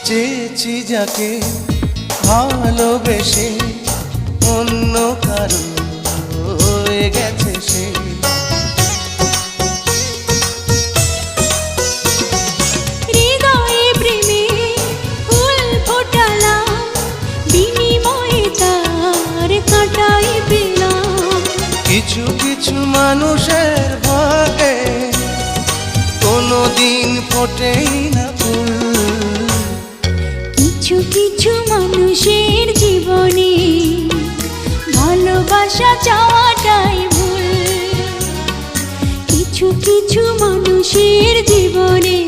চেয়েছি যাকে ভালোবেসে অন্য কারো হয়ে গেছে সে। হৃদয়ে প্রেমে ফুল ফোটালাম, বিনিময়ে তার কাঁটাই পেলাম। কিছু কিছু মানুষের ভাগে কোনোদিন ফোটেই না ফুল। কিছু কিছু মানুষের জীবনে ভালোবাসা চাওয়াটাই ভুল। কিছু কিছু মানুষের জীবনে